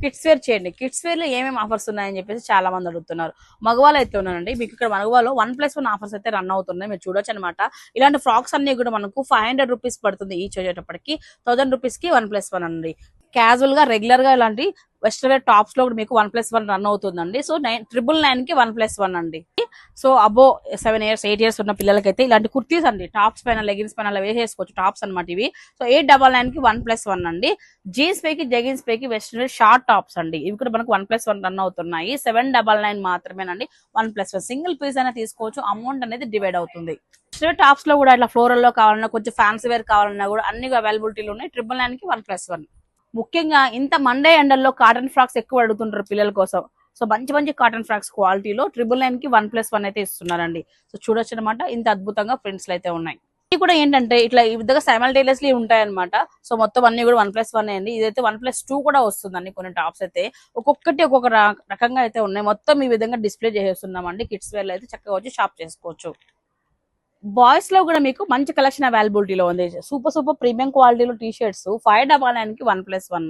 Kids wear చేయండి. Kids wear లో ఏమేమి ఆఫర్స్ ఉన్నాయని చెప్పేసి చాలా మంది అడుగుతున్నారు. మగవాళ్ళు అయితే ఉన్నారండి, మీకు ఇక్కడ మగవాళ్ళు 1+1 ఆఫర్స్ అయితే రన్ అవుతున్నాయి, మీరు చూడొచ్చు అనమాట. ఇలాంటి ఫ్రాక్స్ అన్ని కూడా మనకు 500 రూపీస్ పడుతుంది ఈచ్ వచ్చేటప్పటికి. 1000 రూపీస్ కి 1+1 అండి. క్యాజువల్ గా రెగ్యులర్ గా ఇలాంటి వెస్ట్రన్ వేర్ టాప్స్ లో కూడా మీకు 1+1 రన్ అవుతుందండి. సో 999 కి 1+1 అండి. సో అబో 7 ఇయర్స్ 8 ఇయర్స్ ఉన్న పిల్లలకైతే ఇలాంటి కుర్తీస్ అండి, టాప్స్ పైన లెగిన్స్ పైన అలా వేసేసుకోవచ్చు, టాప్స్ అనమాట ఇవి. సో 899 కి 1+1 అండి. జీన్స్ పైకి జెగిన్స్ పైకి వెస్ట్రన్ వేర్ షార్ట్ టాప్స్ అండి, ఇవి కూడా మనకు 1+1 రన్ అవుతున్నాయి. 799 మాత్రమేనండి. 1+1 సింగిల్ పీస్ అయినా తీసుకోవచ్చు, అమౌంట్ అనేది డివైడ్ అవుతుంది. టాప్స్ లో కూడా ఇట్లా ఫ్లోరల్ లో కావాలన్నా, కొంచెం ఫ్యాన్సీ వేర్ కావాలన్నా కూడా అన్ని అవైలబిలిటీలు ఉన్నాయి. 999 కి 1+1. ముఖ్యంగా ఇంత మండే ఎండల్లో కాటన్ ఫ్రాక్స్ ఎక్కువ అడుగుతుంటారు పిల్లల కోసం. సో మంచి మంచి కాటన్ ఫ్రాక్స్ క్వాలిటీలో 999 కి 1+1 అయితే ఇస్తున్నారండి. సో చూడొచ్చు అనమాట, ఇంత అద్భుతంగా ప్రింట్స్ అయితే ఉన్నాయి. ఇది కూడా ఏంటంటే ఇట్లా ఈ విధంగా సైమల్టేనియస్లీ ఉంటాయన్నమాట. సో మొత్తం అన్ని కూడా 1+1 అండి. ఇదైతే 1+2 కూడా వస్తుందండి. కొన్ని టాప్స్ అయితే ఒక్కొక్కటి ఒక్కొక్క రకంగా అయితే ఉన్నాయి. మొత్తం ఈ విధంగా డిస్ప్లే చేసేస్తున్నామండి. కిడ్స్ వేర్ లో అయితే చక్కగా వచ్చి షాప్ చేసుకోవచ్చు. బాయ్స్ లో కూడా మీకు మంచి కలెక్షన్ అవైలబిలిటీలో ఉంది. సూపర్ సూపర్ ప్రీమియం క్వాలిటీలో టీ షర్ట్స్ 599 కి 1+1.